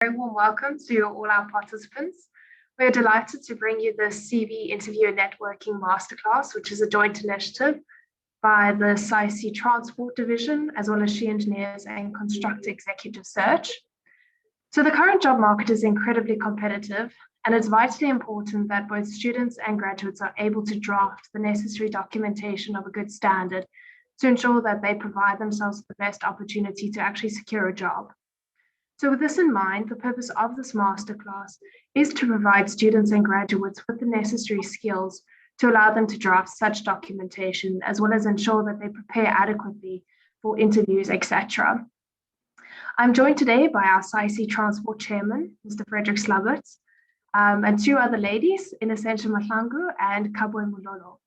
Very warm welcome to all our participants. We're delighted to bring you the CV Interview and Networking Masterclass, which is a joint initiative by the SAICE Transport Division, as well as SHEngineers and Construct Executive Search. So the current job market is incredibly competitive, and it's vitally important that both students and graduates are able to draft the necessary documentation of a good standard to ensure that they provide themselves the best opportunity to actually secure a job. So with this in mind, the purpose of this masterclass is to provide students and graduates with the necessary skills to allow them to draft such documentation, as well as ensure that they prepare adequately for interviews, etc. I'm joined today by our SAICE Transport Chairman, Mr. Frederick Slubberts, and two other ladies, Innocentia Mahlangu and Kabwe Mulolo.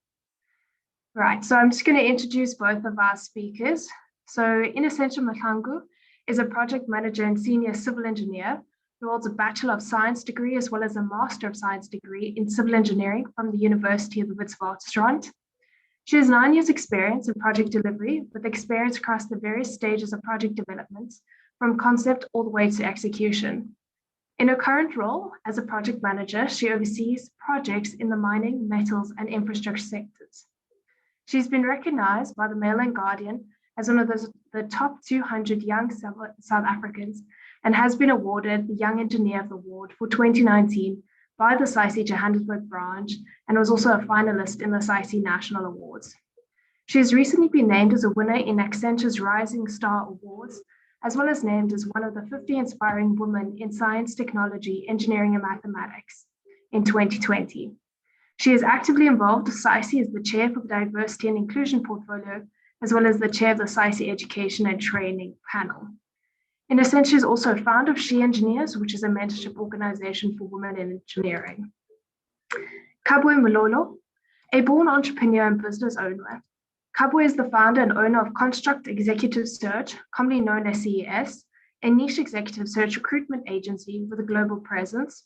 Right, so I'm just going to introduce both of our speakers. So Innocentia Mahlangu is a project manager and senior civil engineer who holds a Bachelor of Science degree as well as a Master of Science degree in civil engineering from the University of the Witwatersrand. She has 9 years experience in project delivery with experience across the various stages of project development, from concept all the way to execution. In her current role as a project manager, she oversees projects in the mining, metals, and infrastructure sectors. She's been recognized by the Mail and Guardian as one of the top 200 young South Africans and has been awarded the Young Engineer of the Award for 2019 by the SAICE Johannesburg branch and was also a finalist in the SAICE National Awards. She has recently been named as a winner in Accenture's Rising Star Awards, as well as named as one of the 50 inspiring women in science, technology, engineering, and mathematics in 2020. She is actively involved with SAICE as the chair for the Diversity and Inclusion Portfolio, as well as the chair of the SAICE Education and Training Panel. Innocentia is also a founder of SHEngineers, which is a mentorship organization for women in engineering. Kabwe Mulolo, a born entrepreneur and business owner. Kabwe is the founder and owner of Construct Executive Search, commonly known as CES, a niche executive search recruitment agency with a global presence.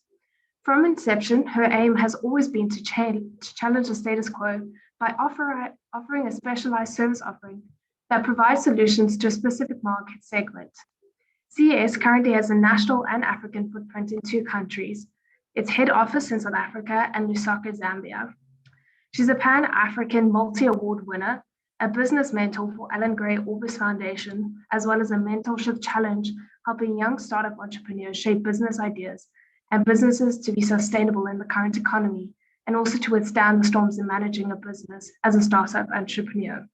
From inception, her aim has always been to challenge the status quo by offering a specialized service offering that provides solutions to a specific market segment. CES currently has a national and African footprint in 2 countries, its head office in South Africa and Lusaka, Zambia. She's a Pan-African multi-award winner, a business mentor for Alan Gray Orbis Foundation, as well as a mentorship challenge helping young startup entrepreneurs shape business ideas and businesses to be sustainable in the current economy, and also to withstand the storms in managing a business as a startup entrepreneur.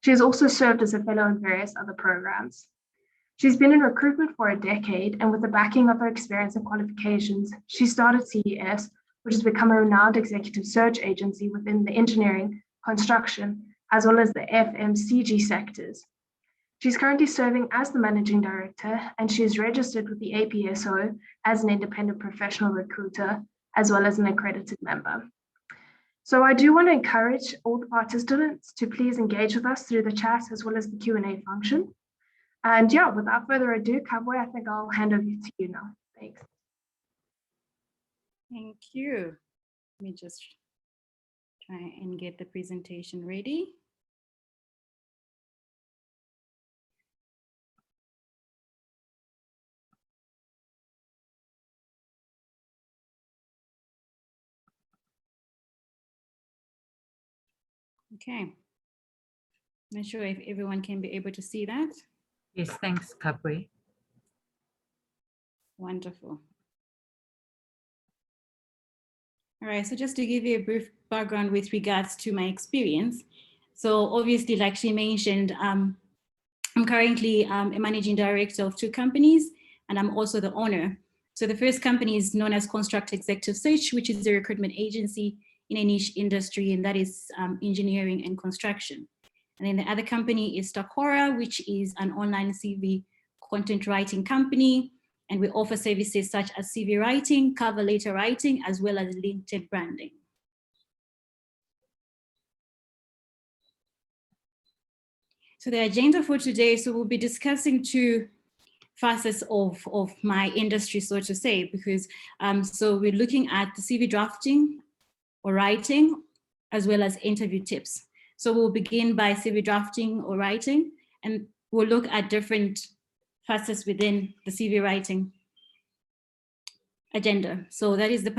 She has also served as a fellow in various other programs. She's been in recruitment for a decade, and with the backing of her experience and qualifications, she started CES, which has become a renowned executive search agency within the engineering, construction, as well as the FMCG sectors. She's currently serving as the managing director, and she is registered with the APSO as an independent professional recruiter, as well as an accredited member. So I do want to encourage all the participants to please engage with us through the chat as well as the Q&A function. And yeah, without further ado, Kabwe, I think I'll hand over to you now. Thanks. Thank you. Let me just try and get the presentation ready. Okay. Not sure if everyone can be able to see that. Yes, thanks, Kabwe. Wonderful. All right, so just to give you a brief background with regards to my experience. So obviously, like she mentioned, I'm currently a managing director of 2 companies, and I'm also the owner. So the first company is known as Construct Executive Search, which is a recruitment agency in a niche industry, and that is engineering and construction. And then the other company is Takora, which is an online CV content writing company. And we offer services such as CV writing, cover letter writing, as well as LinkedIn branding. So the agenda for today, so we'll be discussing 2 facets of my industry, so to say, because so we're looking at the CV drafting or writing, as well as interview tips. So we'll begin by CV drafting or writing, and we'll look at different facets within the CV writing. agenda. So that is the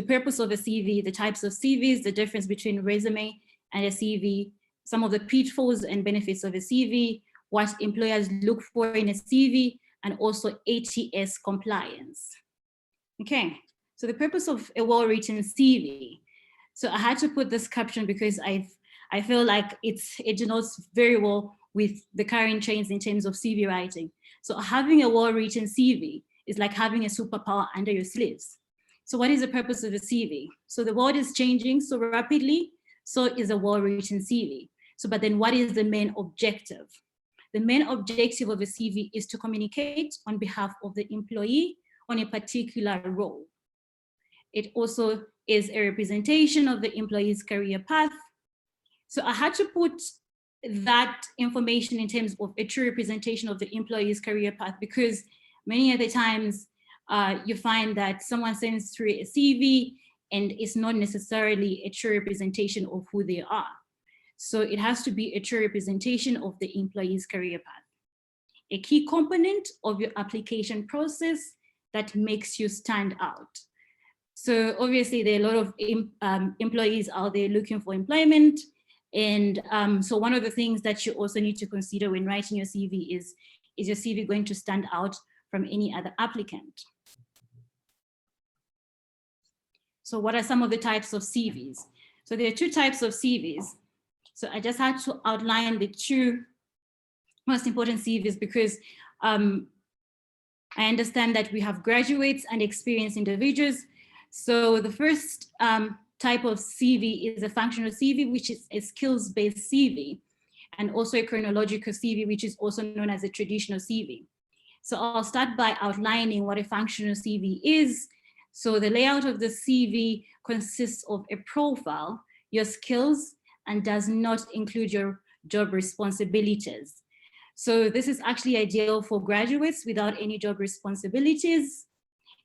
purpose of a CV, the types of CVs, the difference between resume and a CV, some of the pitfalls and benefits of a CV, what employers look for in a CV, and also ATS compliance. Okay, so the purpose of a well-written CV. So I had to put this caption because I feel like it denotes very well with the current trends in terms of CV writing. So having a well-written CV is like having a superpower under your sleeves. So what is the purpose of a CV? So the world is changing so rapidly, so is a well-written CV. So, but then what is the main objective? The main objective of a CV is to communicate on behalf of the employee on a particular role. It also is a representation of the employee's career path. So I had to put that information in terms of a true representation of the employee's career path, because many of the times you find that someone sends through a CV and it's not necessarily a true representation of who they are. So it has to be a true representation of the employee's career path. A key component of your application process that makes you stand out. So obviously there are a lot of employees out there looking for employment. And so one of the things that you also need to consider when writing your CV is your CV going to stand out from any other applicant? So what are some of the types of CVs? So there are two types of CVs. So I just had to outline the two most important CVs because I understand that we have graduates and experienced individuals. So the first type of CV is a functional CV, which is a skills-based CV, and also a chronological CV, which is also known as a traditional CV. So I'll start by outlining what a functional CV is. So the layout of the CV consists of a profile, your skills, and does not include your job responsibilities. So this is actually ideal for graduates without any job responsibilities.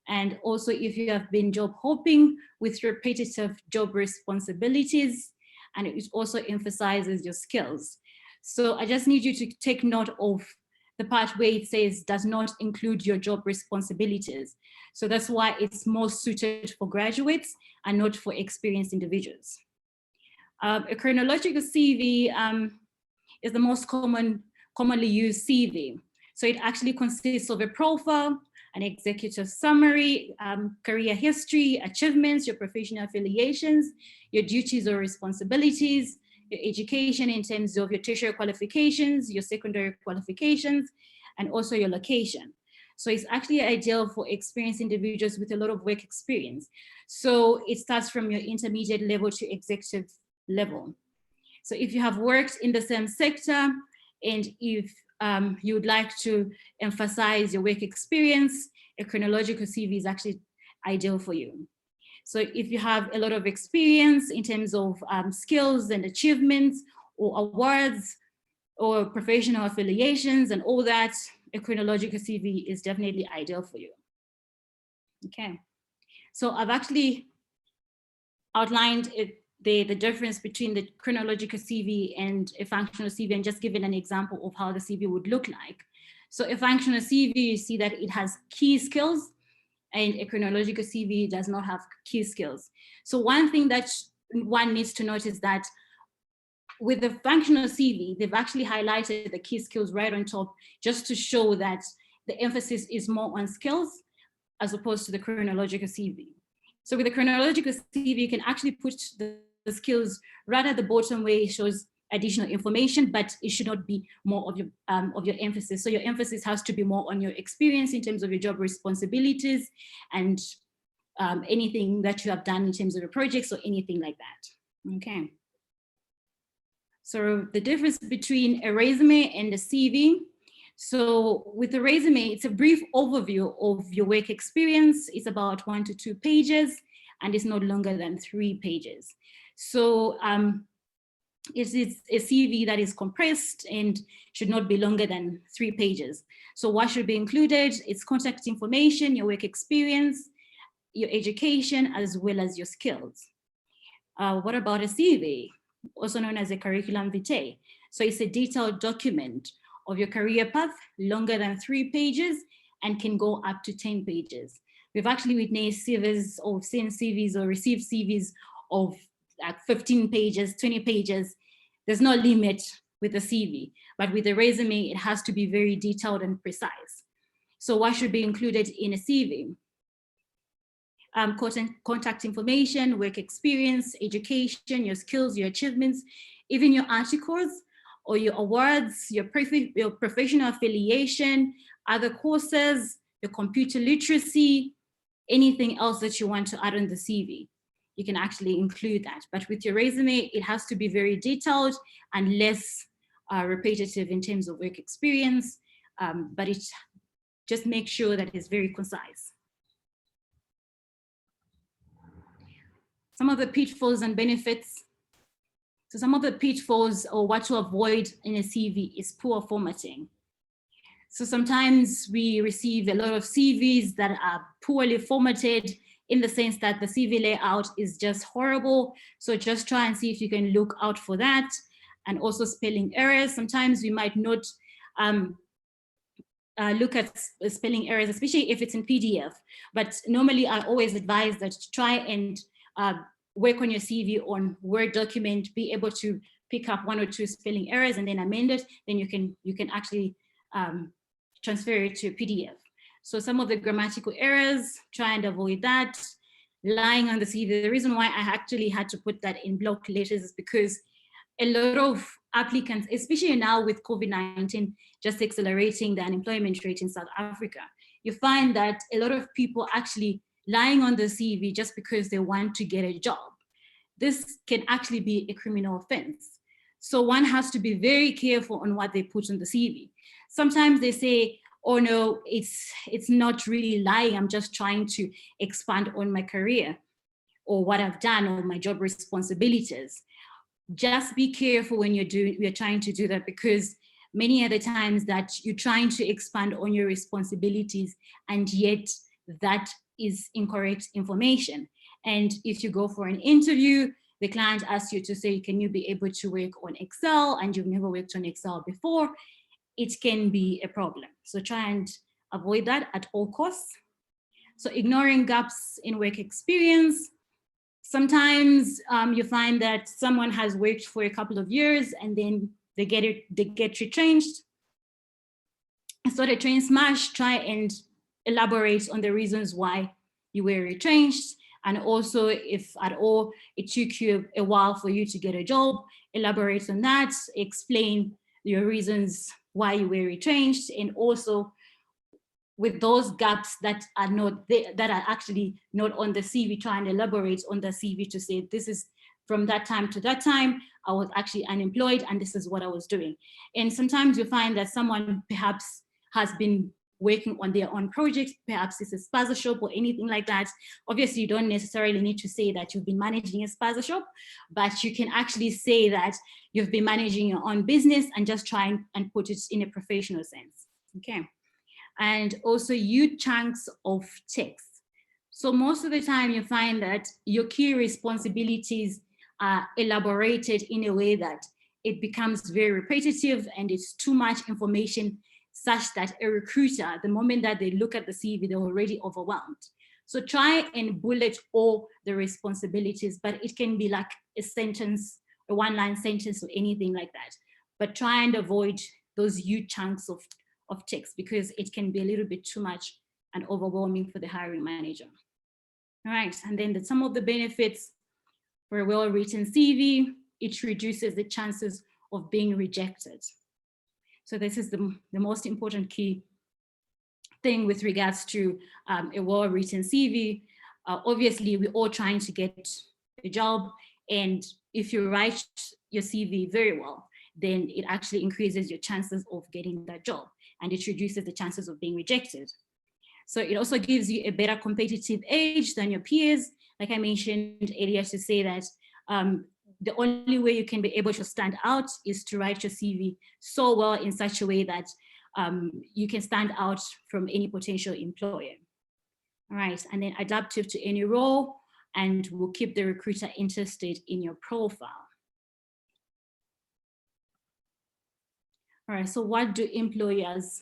And also if you have been job hopping with repetitive job responsibilities, and it also emphasizes your skills. So I just need you to take note of the part where it says does not include your job responsibilities. So that's why it's most suited for graduates and not for experienced individuals. A chronological CV is the most commonly used CV. So it actually consists of a profile, an executive summary, career history, achievements, your professional affiliations, your duties or responsibilities, your education in terms of your tertiary qualifications, your secondary qualifications, and also your location. So it's actually ideal for experienced individuals with a lot of work experience. So it starts from your intermediate level to executive level. So if you have worked in the same sector, and if you would like to emphasize your work experience, a chronological CV is actually ideal for you. So if you have a lot of experience in terms of skills and achievements or awards or professional affiliations and all that, a chronological CV is definitely ideal for you. Okay, so I've actually outlined the difference between the chronological CV and a functional CV and just given an example of how the CV would look like. So a functional CV, you see that it has key skills, and a chronological CV does not have key skills. So one thing that one needs to notice that with the functional CV, they've actually highlighted the key skills right on top just to show that the emphasis is more on skills as opposed to the chronological CV. So with the chronological CV, you can actually put the skills right at the bottom where it shows additional information, but it should not be more of your emphasis. So your emphasis has to be more on your experience in terms of your job responsibilities and anything that you have done in terms of your projects or anything like that. Okay. So the difference between a resume and a CV. So with a resume, it's a brief overview of your work experience. It's about 1 to 2 pages, and it's not longer than 3 pages. So it's a CV that is compressed and should not be longer than 3 pages. So what should be included? It's contact information, your work experience, your education, as well as your skills. What about a CV, also known as a curriculum vitae? So it's a detailed document of your career path, longer than 3 pages, and can go up to 10 pages. We've actually witnessed CVs or seen CVs or received CVs of like 15 pages, 20 pages. There's no limit with a CV, but with a resume, it has to be very detailed and precise. So what should be included in a CV? Contact information, work experience, education, your skills, your achievements, even your articles or your awards, your professional affiliation, other courses, your computer literacy, anything else that you want to add on the CV. You can actually include that. But with your resume, it has to be very detailed and less repetitive in terms of work experience, but it just makes sure that it's very concise. Some of the pitfalls and benefits. So some of the pitfalls or what to avoid in a CV is poor formatting. So sometimes we receive a lot of CVs that are poorly formatted in the sense that the CV layout is just horrible. So just try and see if you can look out for that. And also spelling errors. Sometimes we might not look at spelling errors, especially if it's in PDF. But normally I always advise that try and work on your CV on Word document, be able to pick up 1 or 2 spelling errors and then amend it, then you can actually transfer it to PDF. So some of the grammatical errors, try and avoid that. Lying on the CV, the reason why I actually had to put that in block letters is because a lot of applicants, especially now with COVID-19 just accelerating the unemployment rate in South Africa, you find that a lot of people actually lying on the CV just because they want to get a job. This can actually be a criminal offense. So one has to be very careful on what they put on the CV. Sometimes they say, oh no, it's not really lying, I'm just trying to expand on my career or what I've done or my job responsibilities. Just be careful when you're trying to do that, because many other times that you're trying to expand on your responsibilities and yet that is incorrect information. And if you go for an interview, the client asks you to say, can you be able to work on Excel, and you've never worked on Excel before, it can be a problem. So try and avoid that at all costs. So ignoring gaps in work experience. Sometimes you find that someone has worked for a couple of years and then they get retrenched. So the train smash, try and elaborate on the reasons why you were retrenched. And also, if at all it took you a while for you to get a job, elaborate on that, explain your reasons why you were retrenched, and also with those gaps that are not there, that are actually not on the CV, try and elaborate on the CV to say, this is from that time to that time, I was actually unemployed and this is what I was doing. And sometimes you find that someone perhaps has been working on their own projects, perhaps it's a spaza shop or anything like that. Obviously, you don't necessarily need to say that you've been managing a spaza shop, but you can actually say that you've been managing your own business and just try and put it in a professional sense, okay? And also huge chunks of text. So most of the time you find that your key responsibilities are elaborated in a way that it becomes very repetitive and it's too much information such that a recruiter, the moment that they look at the CV, they're already overwhelmed. So try and bullet all the responsibilities, but it can be like a sentence, a one-line sentence or anything like that. But try and avoid those huge chunks of text because it can be a little bit too much and overwhelming for the hiring manager. All right, and then some of the benefits for a well-written CV, it reduces the chances of being rejected. So this is the most important key thing with regards to a well-written CV. Obviously, we're all trying to get a job, and if you write your CV very well, then it actually increases your chances of getting that job, and it reduces the chances of being rejected. So it also gives you a better competitive edge than your peers. Like I mentioned earlier, to say that the only way you can be able to stand out is to write your CV so well in such a way that you can stand out from any potential employer. All right, and then adaptive to any role, and will keep the recruiter interested in your profile. All right, so what do employers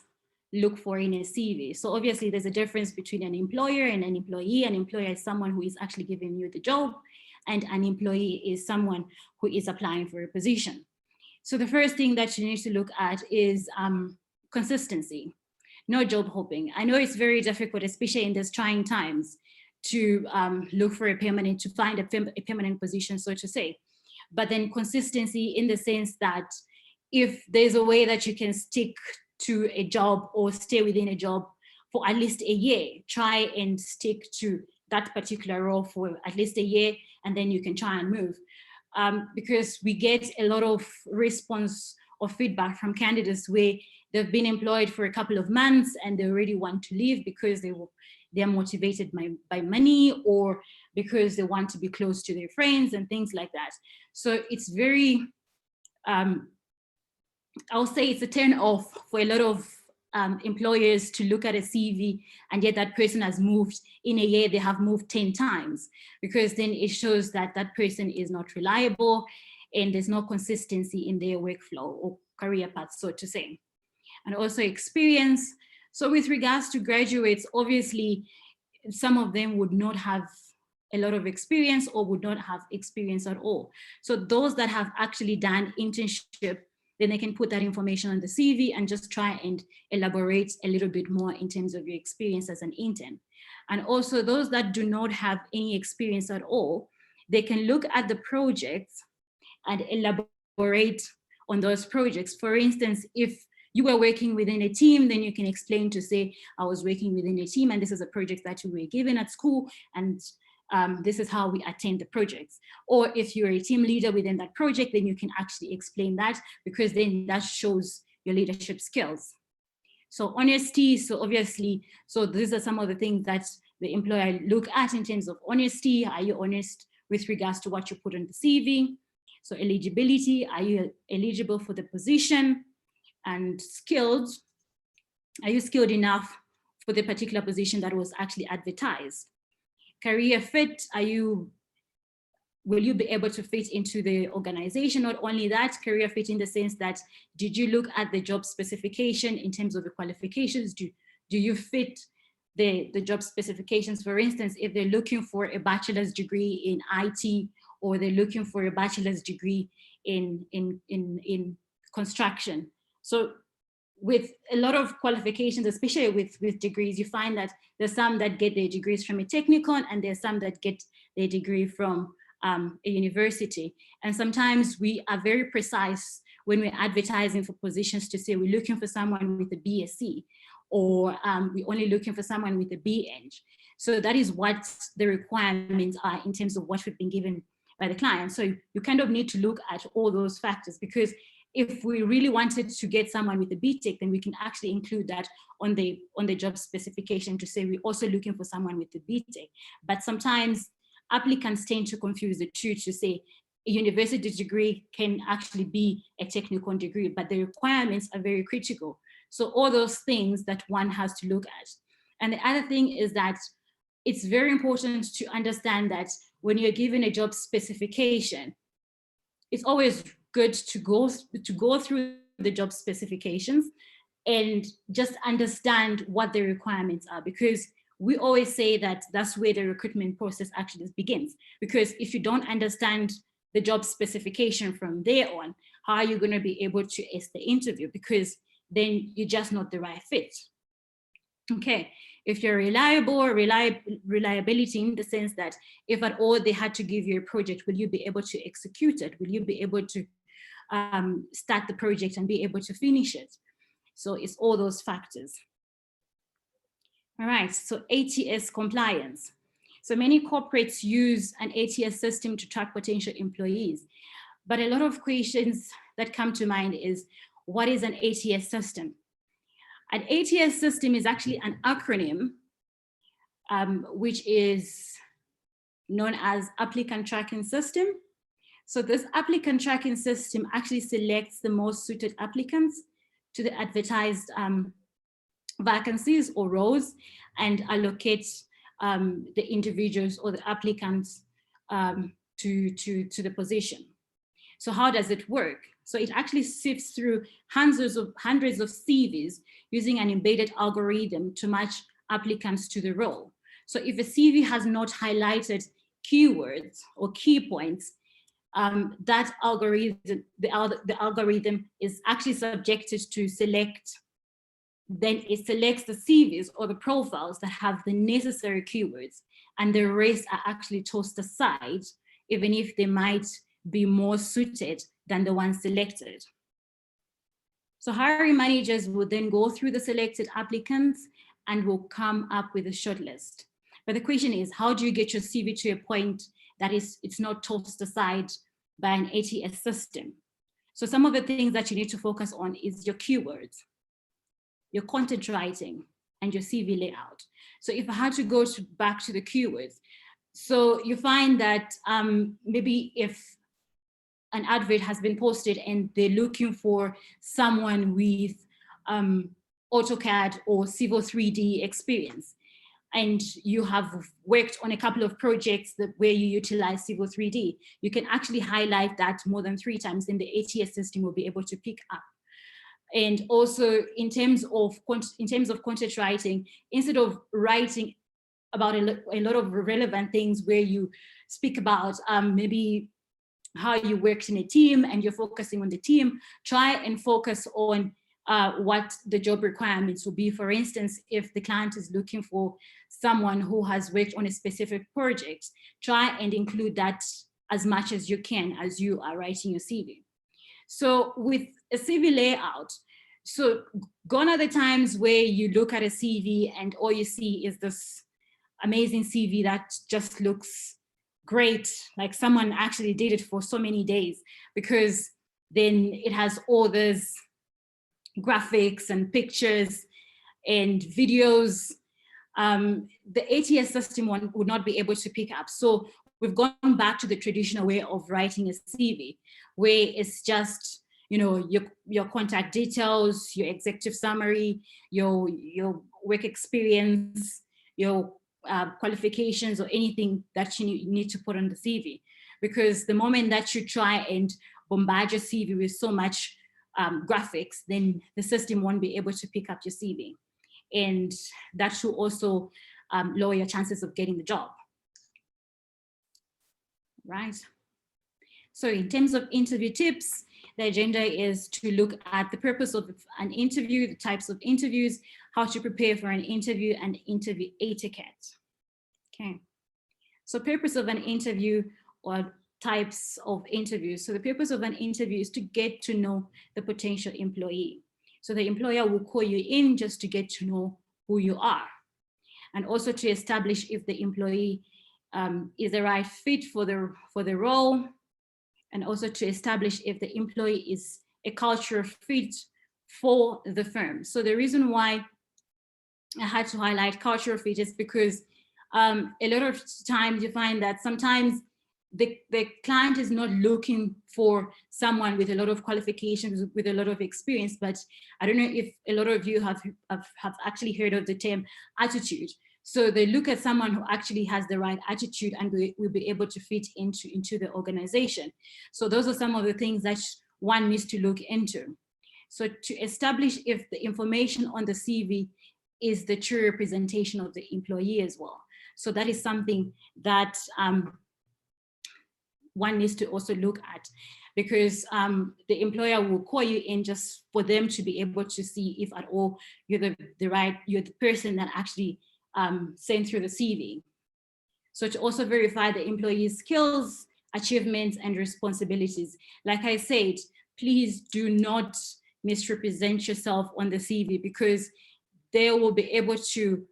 look for in a CV. So obviously there's a difference between an employer and an employee. An employer is someone who is actually giving you the job, and an employee is someone who is applying for a position. So the first thing that you need to look at is consistency, no job hopping. I know it's very difficult, especially in these trying times, to look for to find a permanent position, so to say. But then consistency in the sense that if there's a way that you can stick to a job or stay within a job for at least a year, try and stick to that particular role for at least a year, and then you can try and move. Because we get a lot of response or feedback from candidates where they've been employed for a couple of months and they already want to leave because they're motivated by money, or because they want to be close to their friends and things like that. So it's very, I'll say it's a turn off for a lot of employers to look at a CV and yet that person has moved in a year, they have moved 10 times, because then it shows that that person is not reliable and there's no consistency in their workflow or career path, so to say. And also experience. So with regards to graduates, obviously, some of them would not have a lot of experience or would not have experience at all. So those that have actually done internship, then they can put that information on the CV and just try and elaborate a little bit more in terms of your experience as an intern. And also those that do not have any experience at all, they can look at the projects and elaborate on those projects. For instance, if you were working within a team, then you can explain to say, I was working within a team and this is a project that you were given at school, and this is how we attend the projects. Or if you're a team leader within that project, then you can actually explain that, because then that shows your leadership skills. So honesty, so obviously, so these are some of the things that the employer look at in terms of honesty. Are you honest with regards to what you put on the CV? So eligibility, are you eligible for the position? And skilled, are you skilled enough for the particular position that was actually advertised? Career fit, will you be able to fit into the organization? Not only that, career fit in the sense that, did you look at the job specification in terms of the qualifications? Do you fit the job specifications? For instance, if they're looking for a bachelor's degree in IT, or they're looking for a bachelor's degree in construction. So with a lot of qualifications, especially with degrees, you find that there's some that get their degrees from a technical, and there's some that get their degree from a university. And sometimes we are very precise when we're advertising for positions to say we're looking for someone with a BSc, or we're only looking for someone with a BEng. So that is what the requirements are in terms of what we've been given by the client. So you kind of need to look at all those factors, because if we really wanted to get someone with a BTech, then we can actually include that on the job specification to say we're also looking for someone with a BTech. But sometimes applicants tend to confuse the two, to say a university degree can actually be a technical degree, but the requirements are very critical. So all those things that one has to look at. And the other thing is that it's very important to understand that when you're given a job specification, it's always good to go through the job specifications and just understand what the requirements are, because we always say that that's where the recruitment process actually begins. Because if you don't understand the job specification from there on, how are you going to be able to ace the interview? Because then you're just not the right fit. Okay, if you're reliability in the sense that if at all they had to give you a project, will you be able to execute it? Will you be able to start the project and be able to finish it? So it's all those factors. All right, so ATS compliance. So many corporates use an ATS system to track potential employees, but a lot of questions that come to mind is, what is an ATS system? An ATS system is actually an acronym, which is known as Applicant Tracking System. So this applicant tracking system actually selects the most suited applicants to the advertised vacancies or roles, and allocates the individuals or the applicants to the position. So how does it work? So it actually sifts through hundreds of CVs using an embedded algorithm to match applicants to the role. So if a CV has not highlighted keywords or key points, that algorithm, the algorithm is actually subjected to select, then it selects the CVs or the profiles that have the necessary keywords, and the rest are actually tossed aside, even if they might be more suited than the ones selected. So hiring managers will then go through the selected applicants and will come up with a shortlist. But the question is, how do you get your CV to a point that it's not tossed aside by an ATS system? So some of the things that you need to focus on is your keywords, your content writing, and your CV layout. So if I had to go back to the keywords, so you find that maybe if an advert has been posted and they're looking for someone with AutoCAD or Civil 3D experience, and you have worked on a couple of projects where you utilize Civil 3D, you can actually highlight that more than 3 times, and the ATS system will be able to pick up. And also in terms of content writing, instead of writing about a lot of relevant things where you speak about maybe how you worked in a team and you're focusing on the team, try and focus on what the job requirements will be. For instance, if the client is looking for someone who has worked on a specific project, try and include that as much as you can as you are writing your CV. So with a CV layout, so gone are the times where you look at a CV and all you see is this amazing CV that just looks great, like someone actually did it for so many days, because then it has all those graphics and pictures and videos. The ATS system one would not be able to pick up. So we've gone back to the traditional way of writing a CV, where it's just, you know, your contact details, your executive summary, your work experience, your qualifications, or anything that you need to put on the CV. Because the moment that you try and bombard your CV with so much graphics, then the system won't be able to pick up your CV. And that should also lower your chances of getting the job. Right. So in terms of interview tips, the agenda is to look at the purpose of an interview, the types of interviews, how to prepare for an interview, and interview etiquette. Okay. So purpose of an interview or types of interviews. So the purpose of an interview is to get to know the potential employee. So the employer will call you in just to get to know who you are, and also to establish if the employee is the right fit for the role, and also to establish if the employee is a cultural fit for the firm. So the reason why I had to highlight cultural fit is because a lot of times you find that sometimes the client is not looking for someone with a lot of qualifications, with a lot of experience, but I don't know if a lot of you have actually heard of the term attitude. So they look at someone who actually has the right attitude and will be able to fit into the organization. So those are some of the things that one needs to look into. So to establish if the information on the CV is the true representation of the employee as well. So that is something that one needs to also look at, because the employer will call you in just for them to be able to see if at all you're the person that actually sent through the CV. So to also verify the employee's skills, achievements, and responsibilities. Like I said, please do not misrepresent yourself on the CV, because they will be able to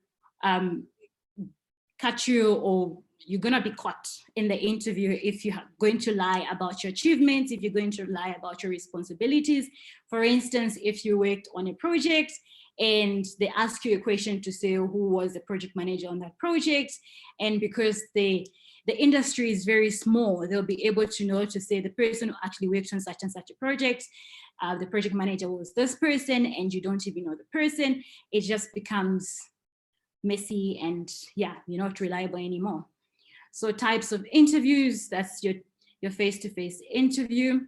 catch you, or you're gonna be caught in the interview if you're going to lie about your achievements, if you're going to lie about your responsibilities. For instance, if you worked on a project and they ask you a question to say who was the project manager on that project, and because the industry is very small, they'll be able to know to say the person who actually worked on such and such a project, the project manager was this person, and you don't even know the person. It just becomes messy, and yeah, you're not reliable anymore. So types of interviews, that's your face-to-face interview.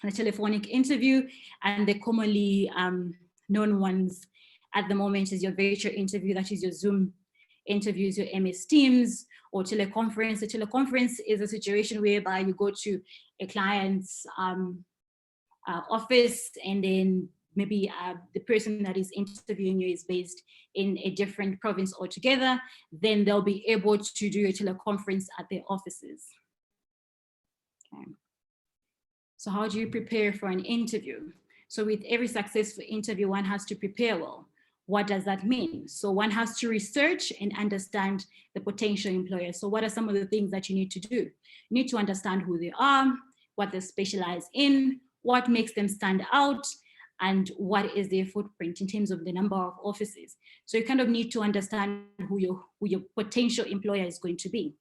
a telephonic interview, and the commonly known ones at the moment is your virtual interview, that is your Zoom interviews, your MS Teams, or teleconference. A teleconference is a situation whereby you go to a client's office, and then maybe the person that is interviewing you is based in a different province altogether. Then they'll be able to do a teleconference at their offices. Okay. So how do you prepare for an interview? So with every successful interview, one has to prepare well. What does that mean? So one has to research and understand the potential employer. So what are some of the things that you need to do? You need to understand who they are, what they specialize in, what makes them stand out, and what is their footprint in terms of the number of offices. So you kind of need to understand who your potential employer is going to be.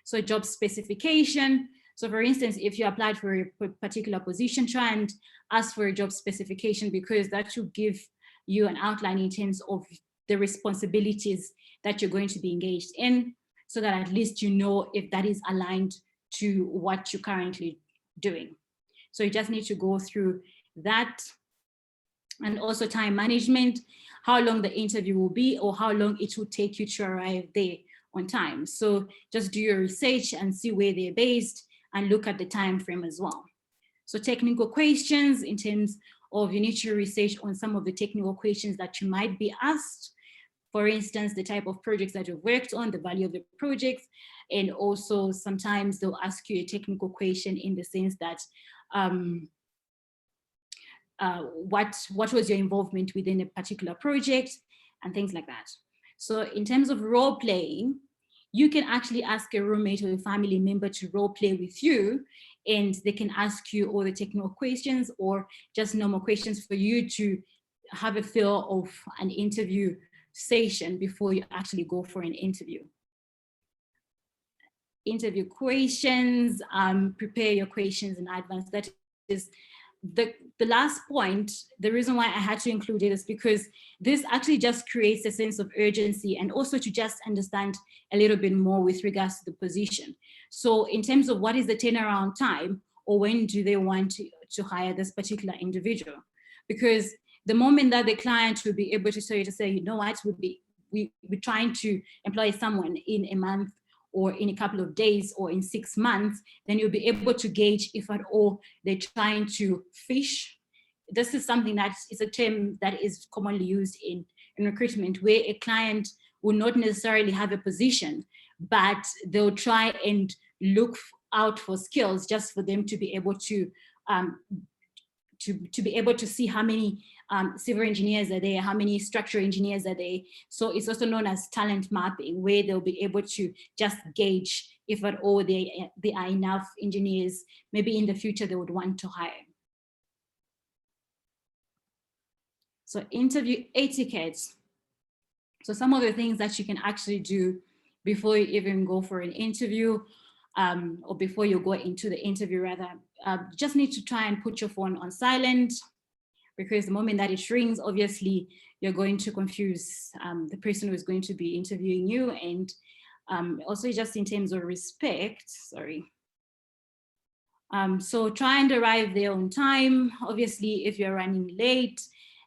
So job specification. So for instance, if you applied for a particular position, try and ask for a job specification, because that should give you an outline in terms of the responsibilities that you're going to be engaged in, so that at least you know if that is aligned to what you're currently doing. So you just need to go through that. And also time management, how long the interview will be or how long it will take you to arrive there on time. So just do your research and see where they're based and look at the time frame as well. So technical questions, in terms of, you need to research on some of the technical questions that you might be asked. For instance, the type of projects that you've worked on, the value of the projects, and also sometimes they'll ask you a technical question in the sense that what was your involvement within a particular project and things like that. So in terms of role playing, you can actually ask a roommate or a family member to role play with you, and they can ask you all the technical questions or just normal questions for you to have a feel of an interview session before you actually go for an interview. Interview questions, prepare your questions in advance. That is the last point. The reason why I had to include it is because this actually just creates a sense of urgency, and also to just understand a little bit more with regards to the position. So in terms of what is the turnaround time, or when do they want to hire this particular individual? Because the moment that the client will be able to say, you know what, we're trying to employ someone in a month, or in a couple of days, or in 6 months, then you'll be able to gauge if at all they're trying to fish. This is something that is a term that is commonly used in recruitment, where a client will not necessarily have a position, but they'll try and look out for skills just for them to be able to be able to see how many civil engineers are there, how many structural engineers are there. So it's also known as talent mapping, where they'll be able to just gauge if at all there are enough engineers maybe in the future they would want to hire. So interview etiquette. So some of the things that you can actually do before you even go for an interview, or before you go into the interview rather, just need to try and put your phone on silent, because the moment that it rings, obviously you're going to confuse the person who is going to be interviewing you. And also just in terms of respect, sorry. So try and arrive there on time. Obviously, if you're running late,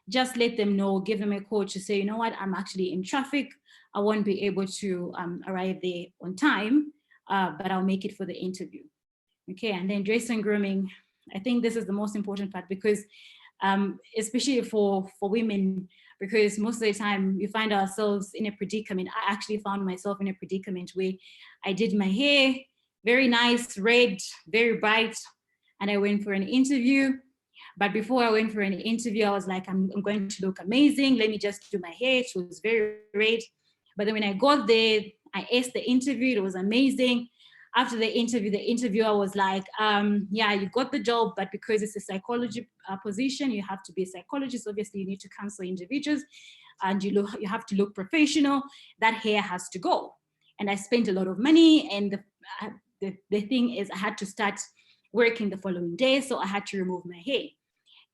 just let them know, give them a call to say, you know what, I'm actually in traffic. I won't be able to arrive there on time, but I'll make it for the interview. Okay, and then dress and grooming. I think this is the most important part, because especially for women, because most of the time we find ourselves in a predicament. I actually found myself in a predicament where I did my hair, very nice, red, very bright, and I went for an interview. But before I went for an interview, I was like, I'm going to look amazing. Let me just do my hair. It was very red. But then when I got there, I aced the interview. It was amazing. After the interviewer was like, yeah, you got the job, but because it's a psychology position, you have to be a psychologist. Obviously, you need to counsel individuals, and you have to look professional. That hair has to go. And I spent a lot of money. And the thing is, I had to start working the following day, so I had to remove my hair.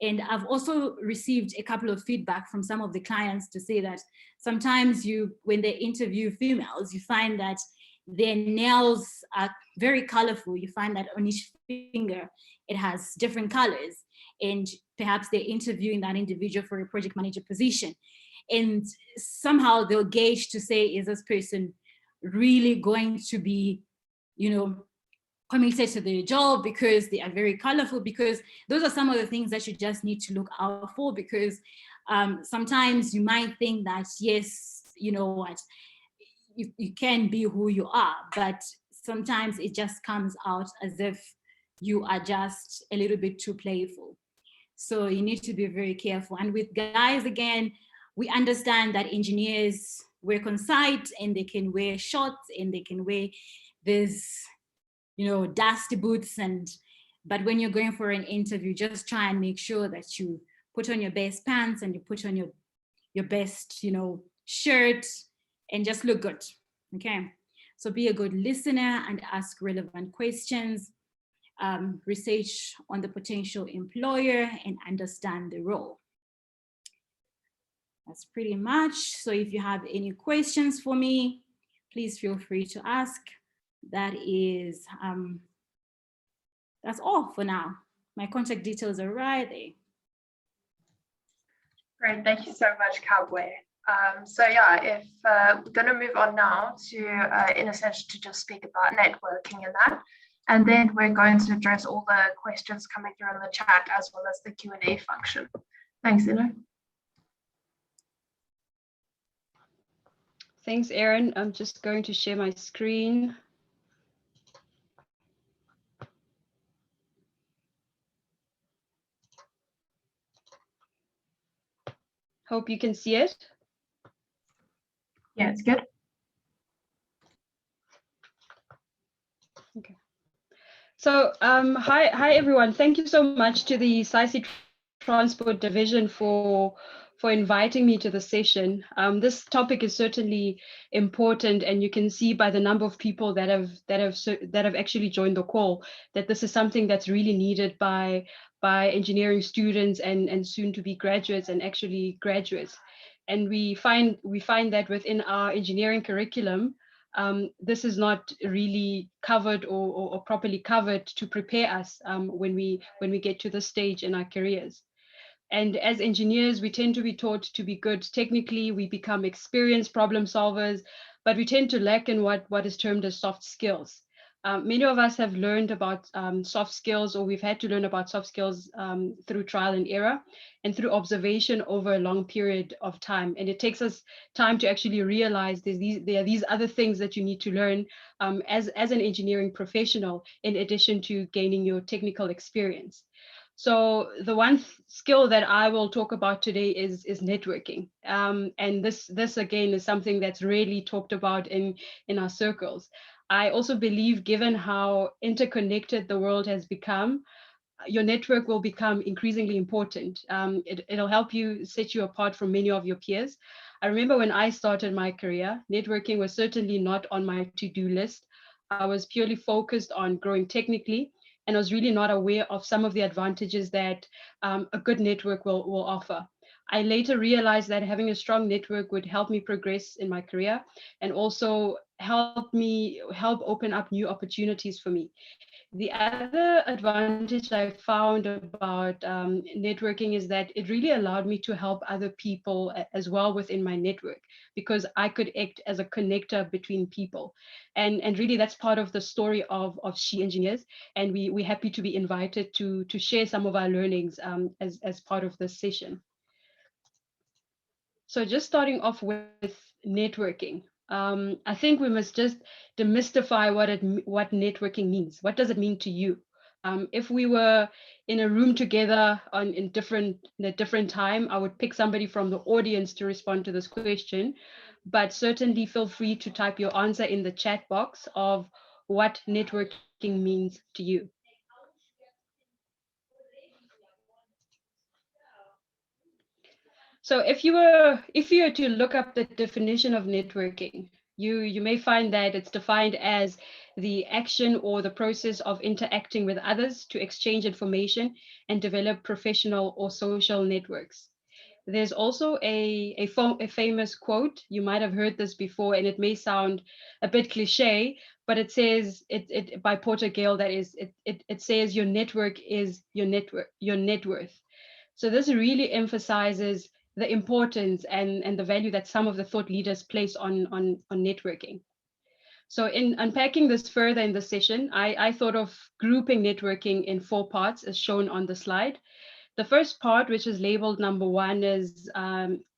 And I've also received a couple of feedback from some of the clients to say that sometimes when they interview females, you find that Their nails are very colorful. You find that on each finger, it has different colors. And perhaps they're interviewing that individual for a project manager position. And somehow they'll gauge to say, is this person really going to be, committed to their job because they are very colorful? Because those are some of the things that you just need to look out for, because sometimes you might think that, yes, you know what, you can be who you are, but sometimes it just comes out as if you are just a little bit too playful. So you need to be very careful. And with guys, again, we understand that engineers work on site and they can wear shorts and they can wear this, dusty boots. But when you're going for an interview, just try and make sure that you put on your best pants and you put on your best, shirt, and just look good, okay? So be a good listener and ask relevant questions, research on the potential employer and understand the role. That's pretty much. So if you have any questions for me, please feel free to ask. That's all for now. My contact details are right there. Great, thank you so much, Cowboy. So yeah, if we're going to move on now to, in a sense, to just speak about networking and that, and then we're going to address all the questions coming through in the chat as well as the Q&A function. Thanks, Ino. Thanks, Erin. I'm just going to share my screen. Hope you can see it. Yeah, it's good. Okay. So hi everyone. Thank you so much to the SAICE Transport Division for inviting me to the session. This topic is certainly important, and you can see by the number of people that have actually joined the call that this is something that's really needed by engineering students and soon to be graduates and actually graduates. And we find that within our engineering curriculum, this is not really covered or properly covered to prepare us when we get to this stage in our careers. And as engineers, we tend to be taught to be good technically. We become experienced problem solvers, but we tend to lack in what is termed as soft skills. Many of us have learned about soft skills, or we've had to learn about soft skills through trial and error and through observation over a long period of time. And it takes us time to actually realize there are these other things that you need to learn as an engineering professional, in addition to gaining your technical experience. So the one skill that I will talk about today is networking. And this again is something that's rarely talked about in our circles. I also believe, given how interconnected the world has become, your network will become increasingly important. It'll help you set you apart from many of your peers. I remember when I started my career, networking was certainly not on my to-do list. I was purely focused on growing technically, and I was really not aware of some of the advantages that a good network will offer. I later realized that having a strong network would help me progress in my career and also help open up new opportunities for me. The other advantage I found about networking is that it really allowed me to help other people as well within my network, because I could act as a connector between people. And really that's part of the story of SHEngineers. And we're happy to be invited to share some of our learnings as part of this session. So just starting off with networking. I think we must just demystify what networking means. What does it mean to you? If we were in a room together in a different time, I would pick somebody from the audience to respond to this question, but certainly feel free to type your answer in the chat box of what networking means to you. So if you were to look up the definition of networking, you may find that it's defined as the action or the process of interacting with others to exchange information and develop professional or social networks. There's also a famous quote. You might have heard this before, and it may sound a bit cliche, but it says it by Porter Gale, that is, it says your network is your net worth. So this really emphasizes the importance and the value that some of the thought leaders place on networking. So in unpacking this further in the session, I thought of grouping networking in 4 parts as shown on the slide. The first part, which is labeled number 1, is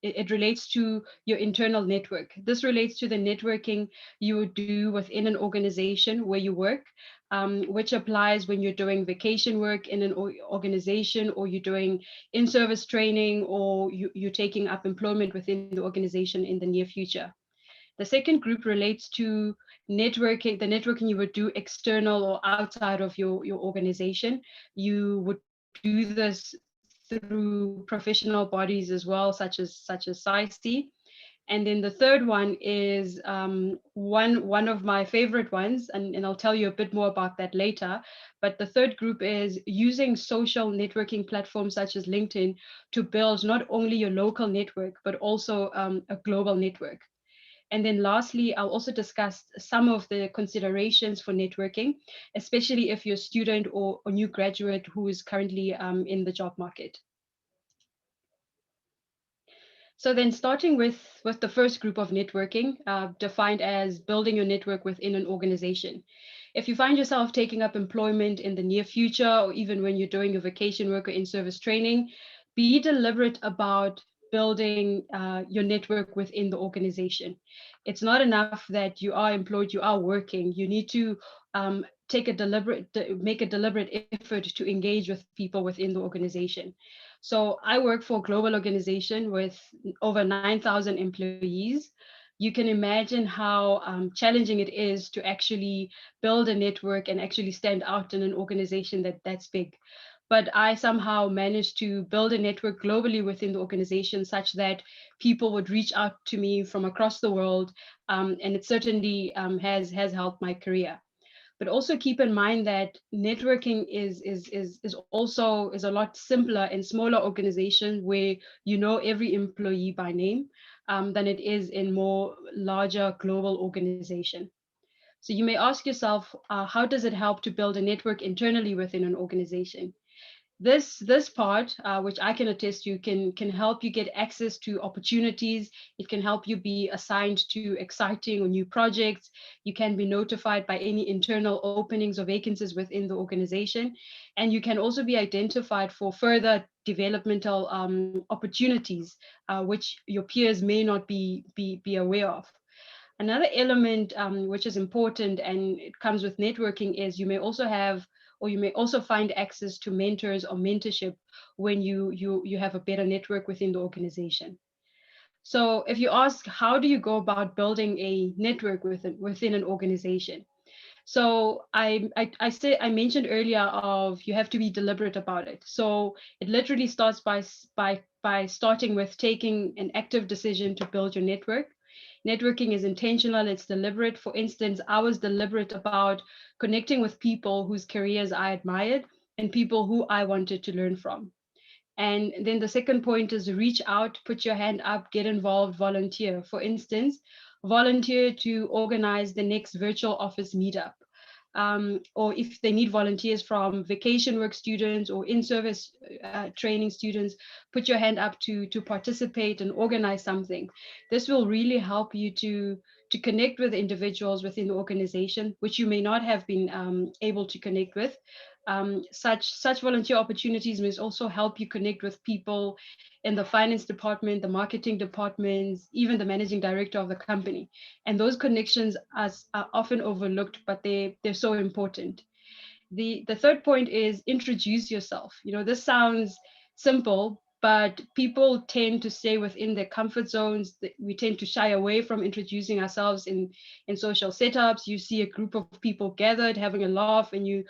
it relates to your internal network. This relates to the networking you would do within an organization where you work, which applies when you're doing vacation work in an organization, or you're doing in-service training, or you're taking up employment within the organization in the near future. The second group relates to networking, the networking you would do external or outside of your organization. You would do this through professional bodies as well, such as SAICE. And then the third one is one of my favorite ones, and I'll tell you a bit more about that later. But the third group is using social networking platforms such as LinkedIn to build not only your local network, but also a global network. And then lastly, I'll also discuss some of the considerations for networking, especially if you're a student or a new graduate who is currently in the job market. So then starting with the first group of networking, defined as building your network within an organization. If you find yourself taking up employment in the near future, or even when you're doing your vacation work or in-service training, be deliberate about building your network within the organization. It's not enough that you are employed, you are working. You need to make a deliberate effort to engage with people within the organization. So I work for a global organization with over 9,000 employees. You can imagine how challenging it is to actually build a network and actually stand out in an organization that's big. But I somehow managed to build a network globally within the organization such that people would reach out to me from across the world. And it certainly has helped my career. But also keep in mind that networking is a lot simpler in smaller organizations where you know every employee by name than it is in more larger global organization. So you may ask yourself, how does it help to build a network internally within an organization? This part, which I can attest to, can help you get access to opportunities. It can help you be assigned to exciting or new projects. You can be notified by any internal openings or vacancies within the organization. And you can also be identified for further developmental opportunities, which your peers may not be aware of. Another element which is important, and it comes with networking, is you may also find access to mentors or mentorship when you have a better network within the organization. So if you ask, how do you go about building a network within an organization? So I mentioned earlier of you have to be deliberate about it. So it literally starts by starting with taking an active decision to build your network. Networking is intentional, it's deliberate. For instance, I was deliberate about connecting with people whose careers I admired and people who I wanted to learn from. And then the second point is reach out, put your hand up, get involved, volunteer. For instance, volunteer to organize the next virtual office meetup. Or if they need volunteers from vacation work students or in-service training students, put your hand up to participate and organize something. This will really help you to connect with individuals within the organization, which you may not have been able to connect with. Such volunteer opportunities may also help you connect with people in the finance department, the marketing departments, even the managing director of the company. And those connections are often overlooked, but they're so important. The third point is introduce yourself. You know, this sounds simple, but people tend to stay within their comfort zones. We tend to shy away from introducing ourselves in social setups. You see a group of people gathered having a laugh, and you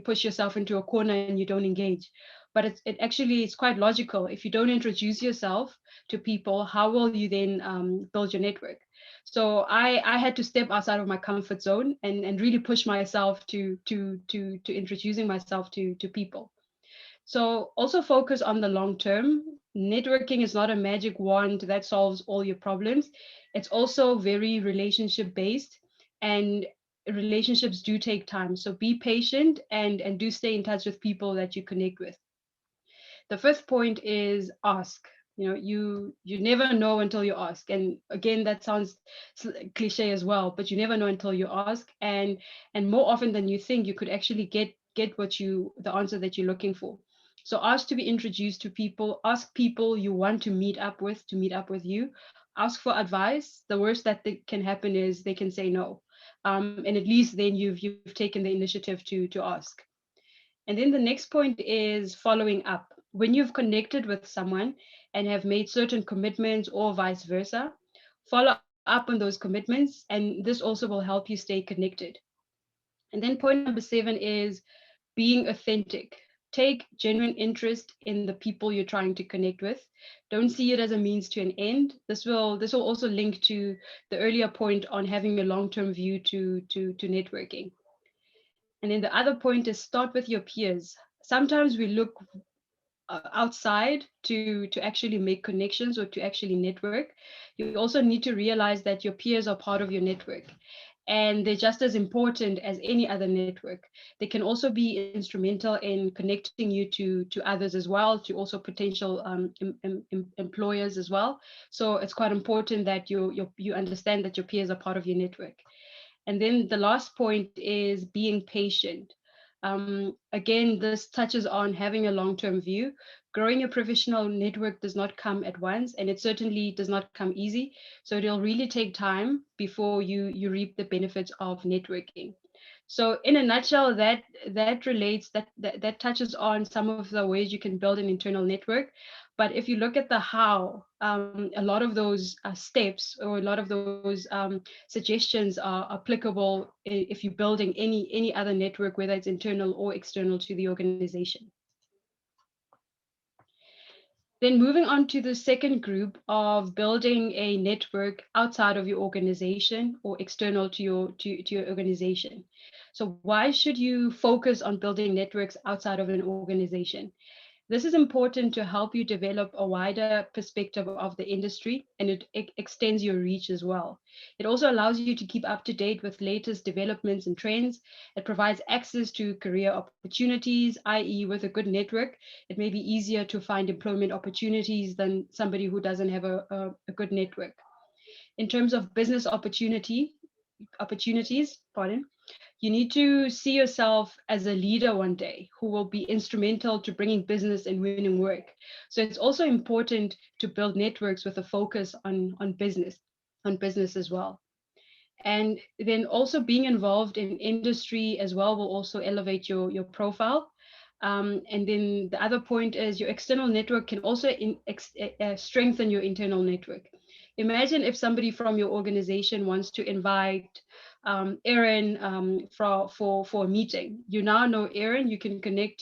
push yourself into a corner and you don't engage. But it's quite logical. If you don't introduce yourself to people, how will you then build your network? So I had to step outside of my comfort zone and really push myself to introducing myself to people. So also focus on the long term. Networking is not a magic wand that solves all your problems. It's also very relationship based, and relationships do take time. So be patient and do stay in touch with people that you connect with. The fifth point is ask. You know, you never know until you ask. And again, that sounds cliche as well, but you never know until you ask. And more often than you think, you could actually get the answer that you're looking for. So ask to be introduced to people, ask people you want to meet up with you, ask for advice. The worst that can happen is they can say no. And at least then you've taken the initiative to ask. And then the next point is following up. When you've connected with someone and have made certain commitments or vice versa, follow up on those commitments, and this also will help you stay connected. And then point number 7 is being authentic. Take genuine interest in the people you're trying to connect with. Don't see it as a means to an end. This will also link to the earlier point on having a long-term view to networking. And then the other point is start with your peers. Sometimes we look outside to actually make connections or to actually network. You also need to realize that your peers are part of your network, and they're just as important as any other network. They can also be instrumental in connecting you to others as well, to also potential employers as well. So it's quite important that you understand that your peers are part of your network. And then the last point is being patient. Again, this touches on having a long-term view. Growing a professional network does not come at once, and it certainly does not come easy. So it'll really take time before you reap the benefits of networking. So in a nutshell, that touches on some of the ways you can build an internal network. But if you look at the how, a lot of those steps or a lot of those suggestions are applicable if you're building any other network, whether it's internal or external to the organization. Then moving on to the second group of building a network outside of your organization or external to your organization. So why should you focus on building networks outside of an organization? This is important to help you develop a wider perspective of the industry, and it extends your reach as well. It also allows you to keep up to date with latest developments and trends. It provides access to career opportunities, i.e. with a good network, it may be easier to find employment opportunities than somebody who doesn't have a good network. In terms of business opportunities, you need to see yourself as a leader one day who will be instrumental to bringing business and winning work. So it's also important to build networks with a focus on business as well. And then also being involved in industry as well will also elevate your profile. And then the other point is your external network can also strengthen your internal network. Imagine if somebody from your organization wants to invite Aaron for a meeting. You now know Aaron. You can connect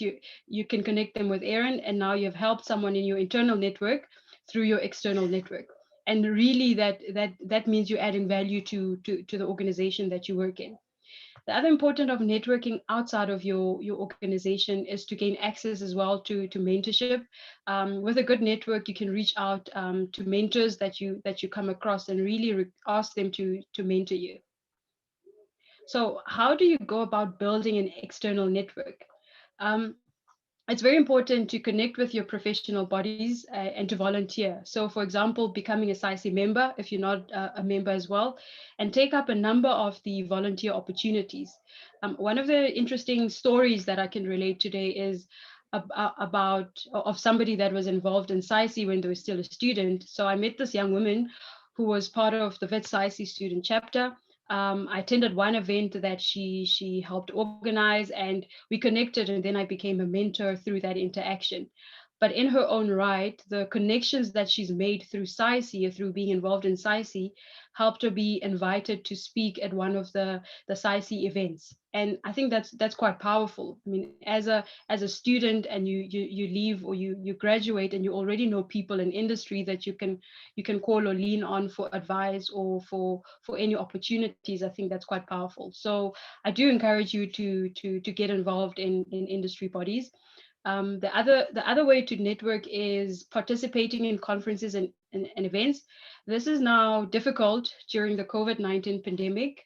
them with Aaron, and now you've helped someone in your internal network through your external network. And really, that means you're adding value to the organization that you work in. The other important of networking outside of your organization is to gain access as well to mentorship. With a good network, you can reach out to mentors that you come across and really ask them to mentor you. So how do you go about building an external network? It's very important to connect with your professional bodies and to volunteer. So for example, becoming a SAICE member, if you're not a member as well, and take up a number of the volunteer opportunities. One of the interesting stories that I can relate today is of somebody that was involved in SAICE when they were still a student. So I met this young woman who was part of the VET SAICE student chapter. I attended one event that she helped organize, and we connected, and then I became a mentor through that interaction. But in her own right, the connections that she's made through SAICE, through being involved in SAICE, helped her be invited to speak at one of the SAICE events. And I think that's quite powerful. I mean, as a student, and you leave or you graduate, and you already know people in industry that you can call or lean on for advice or for any opportunities. I think that's quite powerful. So I do encourage you to get involved in industry bodies. The other way to network is participating in conferences and events. This is now difficult during the COVID-19 pandemic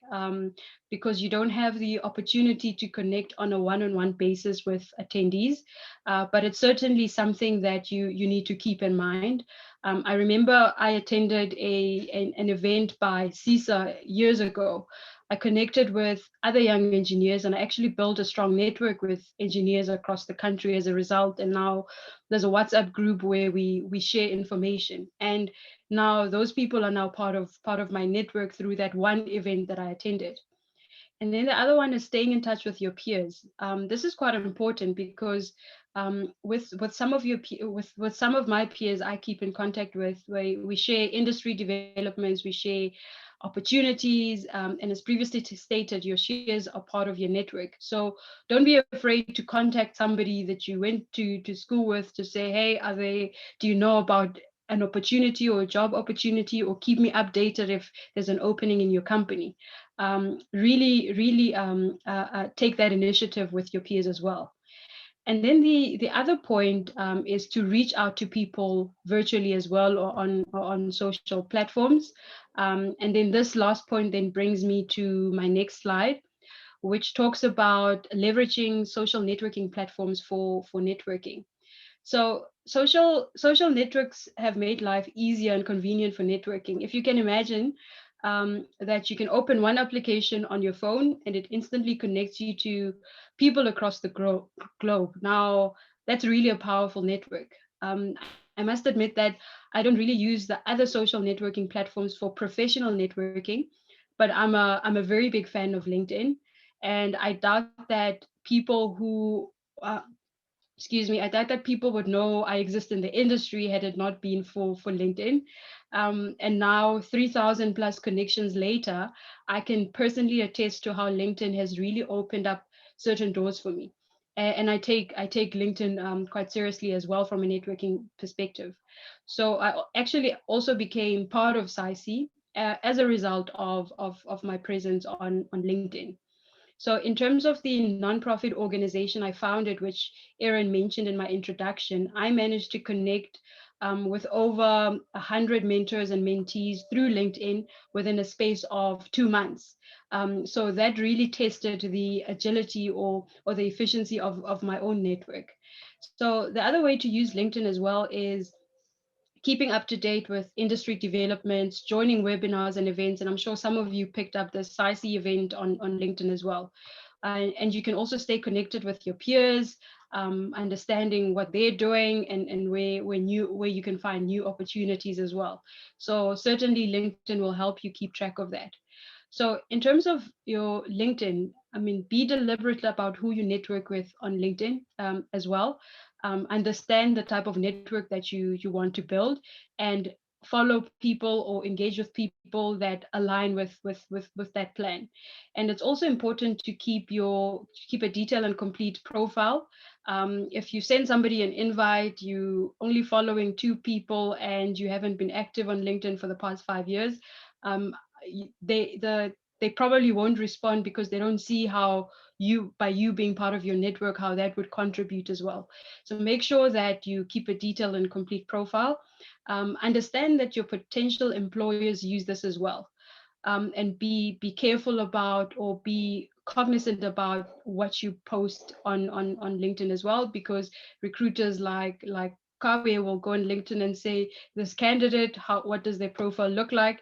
because you don't have the opportunity to connect on a one-on-one basis with attendees, but it's certainly something that you need to keep in mind. I remember I attended an event by SAICE years ago. I connected with other young engineers, and I actually built a strong network with engineers across the country as a result. And now there's a WhatsApp group where we share information. And now those people are now part of my network through that one event that I attended. And then the other one is staying in touch with your peers. This is quite important because with some of my peers, I keep in contact with, where we share industry developments, we share opportunities, and as previously stated, your shares are part of your network. So don't be afraid to contact somebody that you went to school with to say, hey, do you know about an opportunity or a job opportunity, or keep me updated if there's an opening in your company. Really take that initiative with your peers as well. And then the other point is to reach out to people virtually as well, or on social platforms. And then this last point then brings me to my next slide, which talks about leveraging social networking platforms for networking. So social networks have made life easier and convenient for networking. If you can imagine that you can open one application on your phone and it instantly connects you to people across the globe. Now, that's really a powerful network. I must admit that I don't really use the other social networking platforms for professional networking, but I'm a very big fan of LinkedIn. And I doubt that people who I doubt that people would know I exist in the industry had it not been for LinkedIn. And now 3,000 plus connections later, I can personally attest to how LinkedIn has really opened up certain doors for me. And I take LinkedIn quite seriously as well from a networking perspective. So I actually also became part of SAICE as a result of my presence on LinkedIn. So in terms of the nonprofit organization I founded, which Aaron mentioned in my introduction, I managed to connect with over 100 mentors and mentees through LinkedIn within a space of 2 months. So that really tested the agility or the efficiency of my own network. So the other way to use LinkedIn as well is keeping up to date with industry developments, joining webinars and events. And I'm sure some of you picked up the SAICE event on LinkedIn as well. And you can also stay connected with your peers, understanding what they're doing and where you can find new opportunities as well. So certainly LinkedIn will help you keep track of that. So in terms of your LinkedIn, I mean, be deliberate about who you network with on LinkedIn as well. Understand the type of network that you want to build, and follow people or engage with people that align with that plan. And it's also important to keep a detailed and complete profile. If you send somebody an invite, you only following 2 people and you haven't been active on LinkedIn for the past 5 years, they probably won't respond because they don't see how by you being part of your network, how that would contribute as well. So make sure that you keep a detailed and complete profile. Understand that your potential employers use this as well. And be careful about, or be cognizant about what you post on LinkedIn as well, because recruiters like Kawe will go on LinkedIn and say, this candidate, what does their profile look like?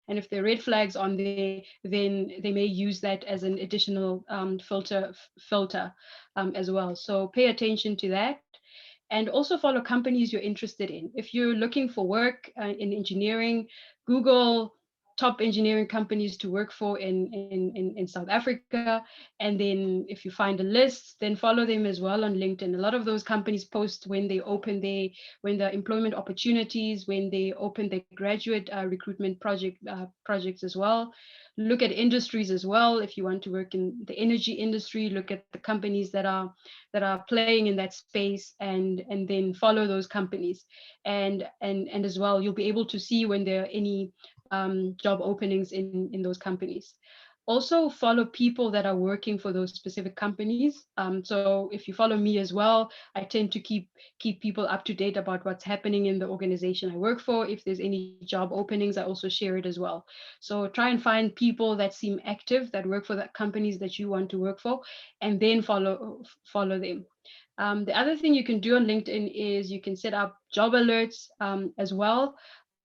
And if there are red flags on there, then they may use that as an additional filter as well. So pay attention to that. And also follow companies you're interested in. If you're looking for work in engineering, Google top engineering companies to work for in South Africa. And then if you find a list, then follow them as well on LinkedIn. A lot of those companies post when they open when the employment opportunities, when they open their graduate recruitment projects as well. Look at industries as well. If you want to work in the energy industry, look at the companies that are playing in that space, and then follow those companies. And as well, you'll be able to see when there are any job openings in those companies. Also follow people that are working for those specific companies. So if you follow me as well, I tend to keep people up to date about what's happening in the organization I work for. If there's any job openings, I also share it as well. So try and find people that seem active, that work for the companies that you want to work for, and then follow them. The other thing you can do on LinkedIn is you can set up job alerts as well.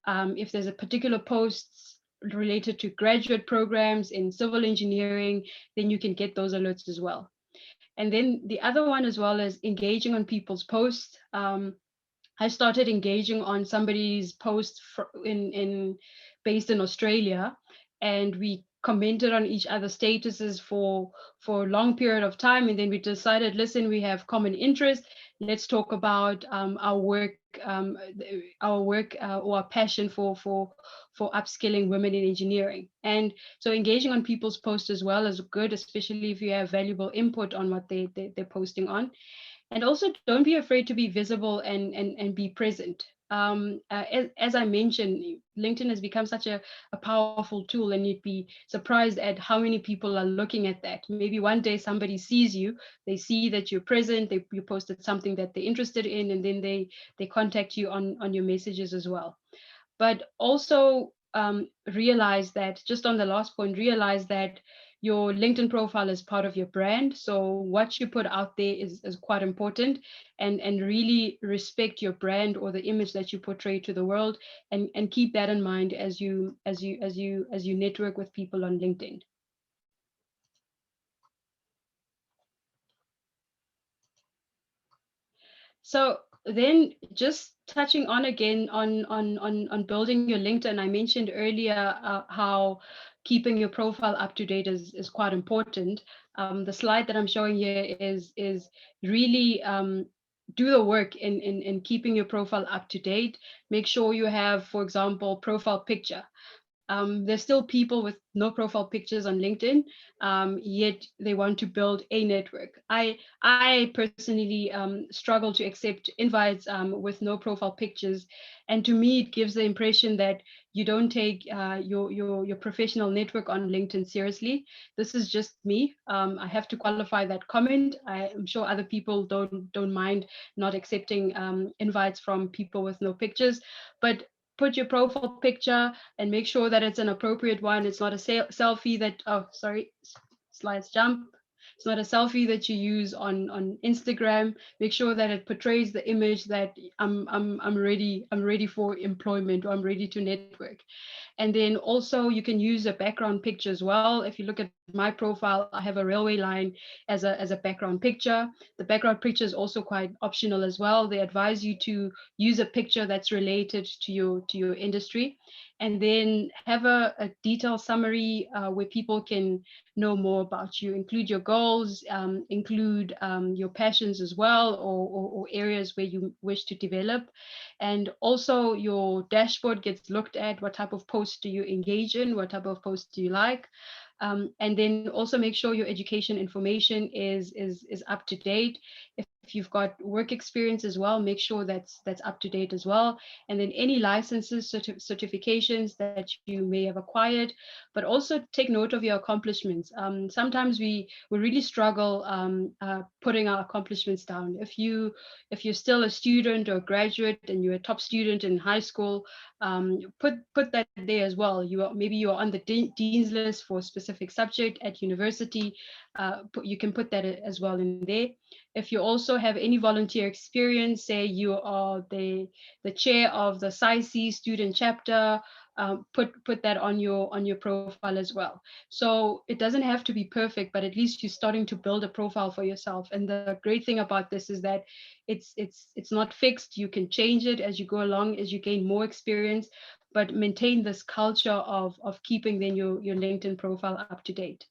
If there's a particular post related to graduate programs in civil engineering, then you can get those alerts as well. And then the other one as well is engaging on people's posts. I started engaging on somebody's post based in Australia, and we commented on each other's statuses for a long period of time, and then we decided, listen, we have common interests. Let's talk about our work or our passion for upskilling women in engineering. And so engaging on people's posts as well is good, especially if you have valuable input on what they're posting on. And also don't be afraid to be visible and be present. As I mentioned, LinkedIn has become such a powerful tool, and you'd be surprised at how many people are looking at that. Maybe one day somebody sees you, they see that you're present, you posted something that they're interested in, and then they contact you on your messages as well. But also realize that, just on the last point, realize that your LinkedIn profile is part of your brand. So what you put out there is quite important, and really respect your brand or the image that you portray to the world, and keep that in mind as you network with people on LinkedIn. So then, just touching on again on building your LinkedIn, I mentioned earlier how keeping your profile up to date is quite important. The slide that I'm showing here is really do the work in keeping your profile up to date. Make sure you have, for example, profile picture. There's still people with no profile pictures on LinkedIn, yet they want to build a network. I personally struggle to accept invites with no profile pictures, and to me it gives the impression that you don't take your professional network on LinkedIn seriously. This is just me. I have to qualify that comment. I'm sure other people don't mind not accepting invites from people with no pictures, but put your profile picture and make sure that it's an appropriate one. It's not a selfie that, oh, sorry, slides jump. It's not a selfie that you use on Instagram. Make sure that it portrays the image that I'm ready for employment, or I'm ready to network. And then also you can use a background picture as well. If you look at my profile, I have a railway line as a background picture. The background picture is also quite optional as well. They advise you to use a picture that's related to your industry, and then have a detailed summary where people can know more about you. Include your goals, include your passions as well, or areas where you wish to develop. And also your dashboard gets looked at. What type of posts do you engage in? What type of posts do you like? And then also make sure your education information is up to date. If you've got work experience as well, make sure that's up to date as well. And then any licenses, certifications that you may have acquired, but also take note of your accomplishments. Sometimes we really struggle putting our accomplishments down. If you're still a student or graduate and you're a top student in high school, put that there as well. Maybe you're on the dean's list for a specific subject at university. You can put that as well in there. If you also have any volunteer experience, say you are the chair of the SAICE student chapter, put that on your profile as well. So it doesn't have to be perfect, but at least you're starting to build a profile for yourself. And the great thing about this is that it's not fixed. You can change it as you go along, as you gain more experience, but maintain this culture of keeping then your LinkedIn profile up to date.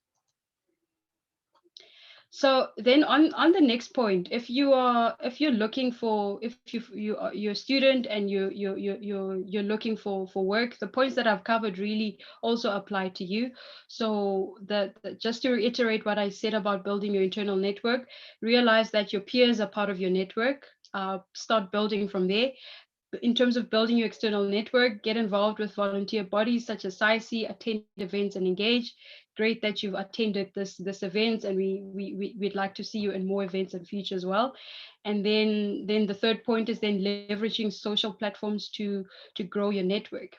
So then on the next point, if you're looking for, if you're a student and you're looking for work, the points that I've covered really also apply to you. So just to reiterate what I said about building your internal network, realize that your peers are part of your network. Start building from there. In terms of building your external network, get involved with volunteer bodies such as SAICE, attend events and engage. great that you've attended this event, and we'd like to see you in more events in future as well. And then the third point is then leveraging social platforms to grow your network.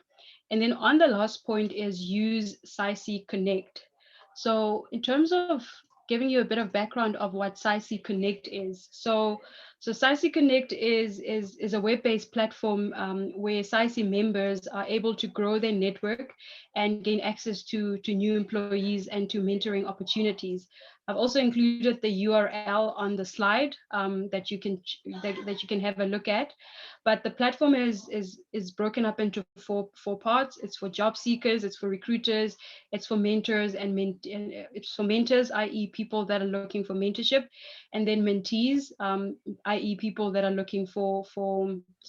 And then on the last point is use SAICE Connect. So in terms of giving you a bit of background of what SAICE Connect is. So SAICE Connect is a web-based platform where SAICE members are able to grow their network and gain access to new employees and to mentoring opportunities. I've also included the URL on the slide that you can have a look at. But the platform is broken up into four parts. It's for job seekers, it's for recruiters, it's for mentors, and it's for mentors, i.e. people that are looking for mentorship, and then mentees, i.e. people that are looking for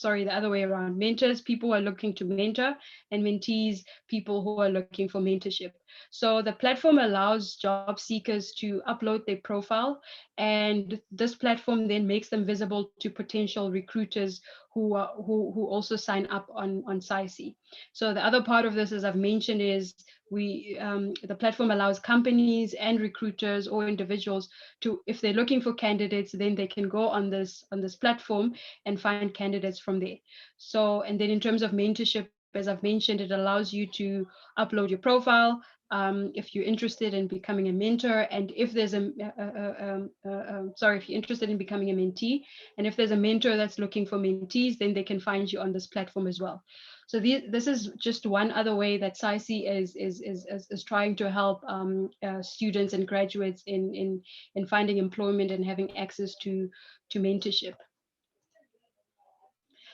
the other way around, mentors, people who are looking to mentor, and mentees, people who are looking for mentorship. So the platform allows job seekers to upload their profile, and this platform then makes them visible to potential recruiters who also sign up on SAICE. So the other part of this, as I've mentioned, is the platform allows companies and recruiters or individuals to, if they're looking for candidates, then they can go on this platform and find candidates from there. So, and then in terms of mentorship, as I've mentioned, it allows you to upload your profile if you're interested in becoming a mentor, and if there's if you're interested in becoming a mentee, and if there's a mentor that's looking for mentees, then they can find you on this platform as well. So this is just one other way that SAICE is trying to help students and graduates in finding employment and having access to mentorship.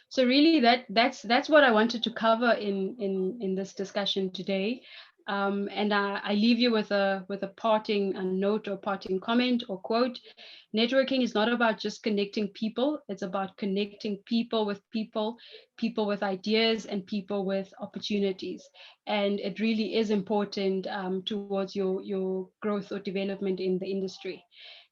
So really that's what I wanted to cover in this discussion today. And I leave you with a parting note or parting comment or quote. Networking is not about just connecting people. It's about connecting people with people, people with ideas, and people with opportunities. And it really is important towards your growth or development in the industry.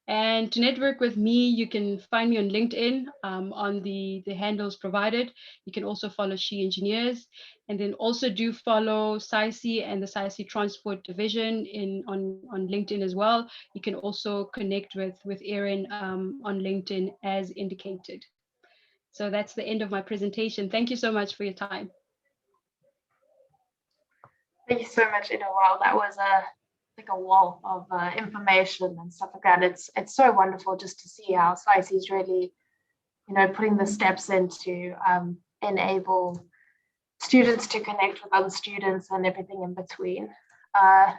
And to network with me, you can find me on LinkedIn on the handles provided. You can also follow SHEngineers, and then also do follow SAICE and the SAICE Transport Division on LinkedIn as well. You can also connect with Erin on LinkedIn as indicated. So that's the end of my presentation. Thank you so much for your time. Thank you so much, Ina. Wow, that was like a wall of information and stuff like that. It's so wonderful just to see how SAICE is really, putting the steps in to enable students to connect with other students and everything in between.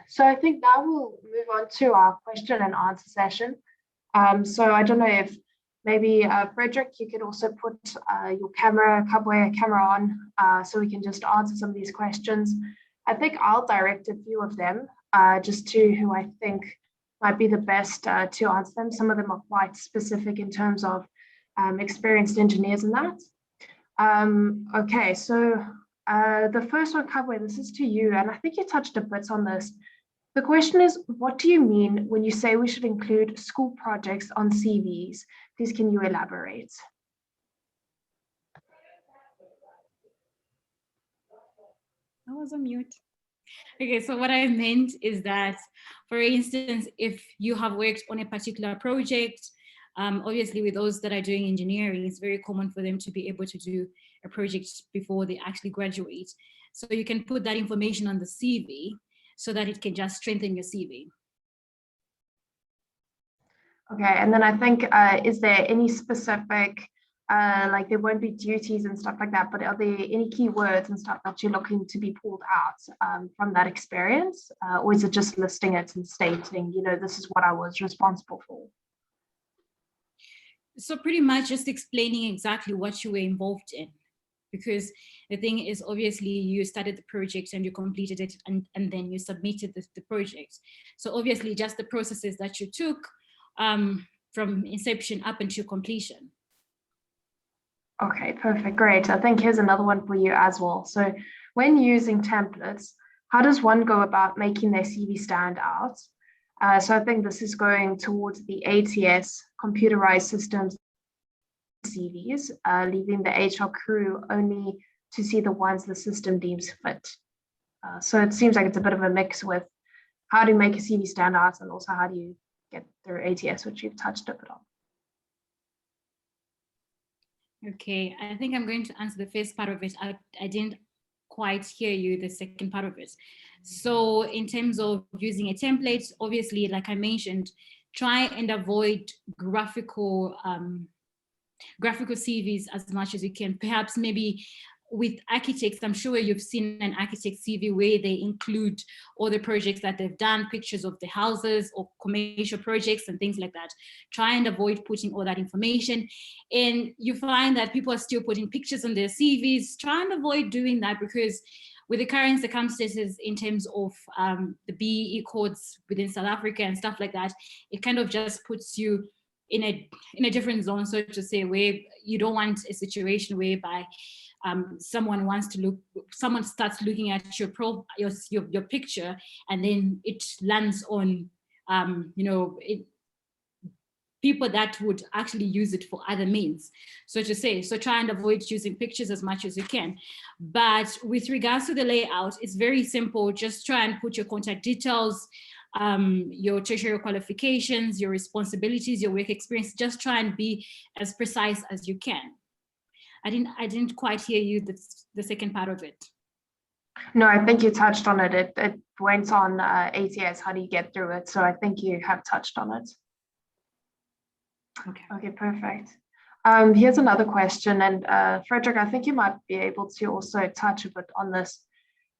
So I think now we'll move on to our question and answer session. So I don't know if maybe Frederick, you could also put your camera on so we can just answer some of these questions. I think I'll direct a few of them just to who I think might be the best to answer them. Some of them are quite specific in terms of experienced engineers and that. Okay, so the first one, Kabwe, this is to you, and I think you touched a bit on this. The question is, what do you mean when you say we should include school projects on CVs? Please, can you elaborate? I was on mute. Okay, so what I meant is that, for instance, if you have worked on a particular project, obviously with those that are doing engineering, it's very common for them to be able to do a project before they actually graduate. So you can put that information on the CV so that it can just strengthen your CV. Okay, and then I think, is there any specific, like there won't be duties and stuff like that, but are there any keywords and stuff that you're looking to be pulled out from that experience? Or is it just listing it and stating, this is what I was responsible for? So pretty much just explaining exactly what you were involved in. Because the thing is, obviously you started the project and you completed it and then you submitted the project. So obviously just the processes that you took from inception up until completion. Okay, perfect, great. I think here's another one for you as well. So when using templates, how does one go about making their CV stand out? So I think this is going towards the ATS computerized systems CVs, leaving the HR crew only to see the ones the system deems fit. So it seems like it's a bit of a mix with how to make a CV stand out, and also how do you get through ATS, which you've touched a bit on. Okay, I think I'm going to answer the first part of it. I didn't quite hear you, the second part of it. So in terms of using a template, obviously, like I mentioned, try and avoid graphical CVs as much as you can. Perhaps maybe with architects, I'm sure you've seen an architect CV where they include all the projects that they've done, pictures of the houses or commercial projects and things like that. Try and avoid putting all that information. And you find that people are still putting pictures on their CVs. Try and avoid doing that, because with the current circumstances in terms of the BEE codes within South Africa and stuff like that, it kind of just puts you in a different zone, so to say, where you don't want a situation whereby someone starts looking at your picture, and then it lands on people that would actually use it for other means, so to say. So try and avoid using pictures as much as you can. But with regards to the layout, it's very simple. Just try and put your contact details, your tertiary qualifications, your responsibilities, your work experience. Just try and be as precise as you can. I didn't quite hear you, the second part of it. No, I think you touched on it. It went on ATS, how do you get through it? So I think you have touched on it. Okay, perfect. Here's another question, and Frederick, I think you might be able to also touch a bit on this.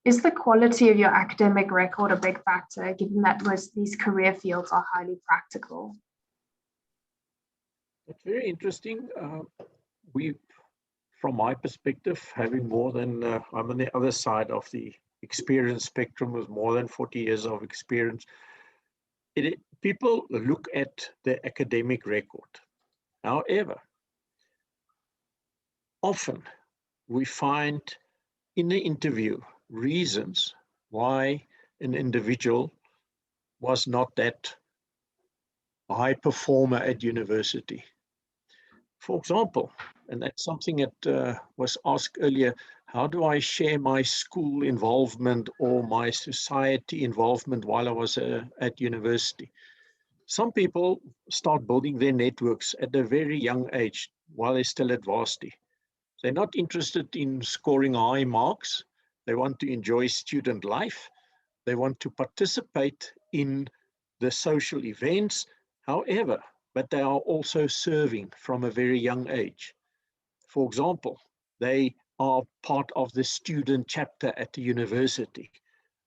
Is the quality of your academic record a big factor, given that most of these career fields are highly practical? It's very interesting. From my perspective, having more than, I'm on the other side of the experience spectrum with more than 40 years of experience. People look at the academic record. However, often we find in the interview reasons why an individual was not that high performer at university. For example, and that's something that was asked earlier, how do I share my school involvement or my society involvement while I was at university? Some people start building their networks at a very young age while they're still at varsity. They're not interested in scoring high marks. They want to enjoy student life. They want to participate in the social events. However, but they are also serving from a very young age. For example, they are part of the student chapter at the university.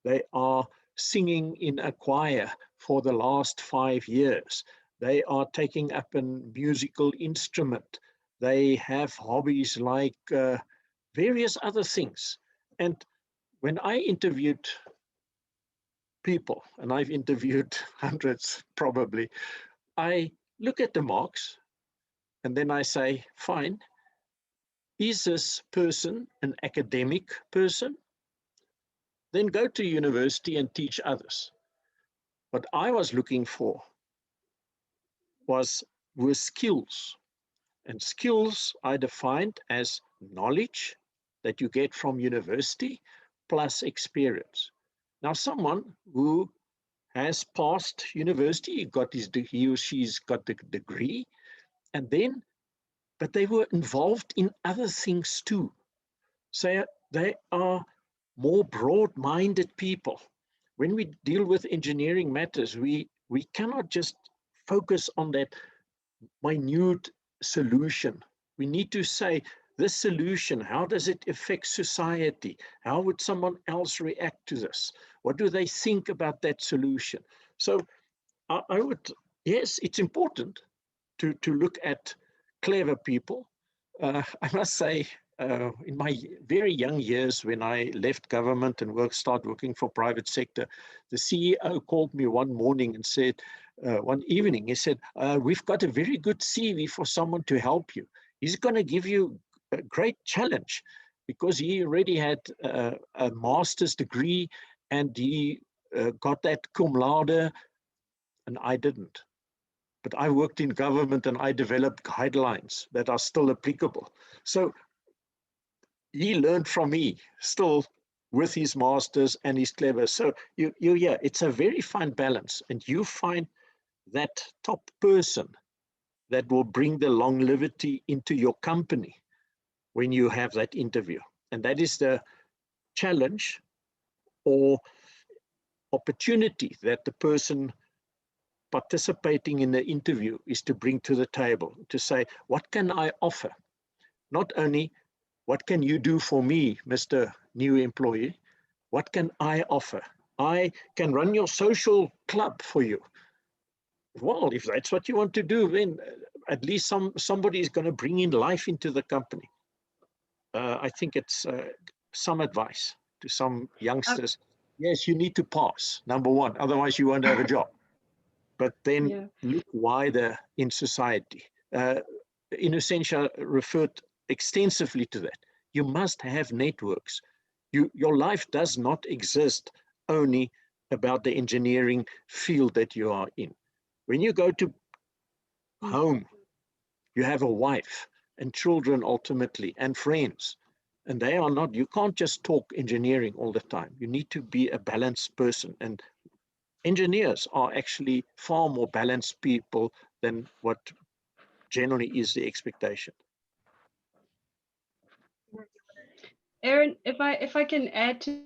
They are singing in a choir for the last 5 years. They are taking up a musical instrument. They have hobbies like various other things. And when I interviewed people, and I've interviewed hundreds probably, I look at the marks and then I say, fine, is this person an academic person? Then go to university and teach others. What I was looking for were skills. And skills I defined as knowledge that you get from university plus experience. Now, someone who has passed university, he or she's got the degree, but they were involved in other things too. So they are more broad-minded people. When we deal with engineering matters, we cannot just focus on that minute solution. We need to say, this solution, how does it affect society? How would someone else react to this? What do they think about that solution? So yes, it's important to look at clever people. I must say, in my very young years, when I left government and started working for private sector, the CEO called me one morning and said, one evening, he said, we've got a very good CV for someone to help you. He's going to give you a great challenge because he already had a master's degree and he got that cum laude, and I didn't. But I worked in government and I developed guidelines that are still applicable. So he learned from me. Still, with his masters and he's clever. So yeah, it's a very fine balance, and you find that top person that will bring the longevity into your company when you have that interview. And that is the challenge or opportunity that the person participating in the interview is to bring to the table, to say, what can I offer? Not only, what can you do for me, Mr. New Employee? What can I offer? I can run your social club for you. Well, if that's what you want to do, then at least somebody is going to bring in life into the company. I think it's some advice to some youngsters. Yes, you need to pass, number one, otherwise you won't have a job. But then look wider in society. Innocentia referred extensively to that. You must have networks. Your life does not exist only about the engineering field that you are in. When you go to home, you have a wife and children ultimately, and friends. And they are not, you can't just talk engineering all the time. You need to be a balanced person. And engineers are actually far more balanced people than what generally is the expectation. Aaron, if I can add to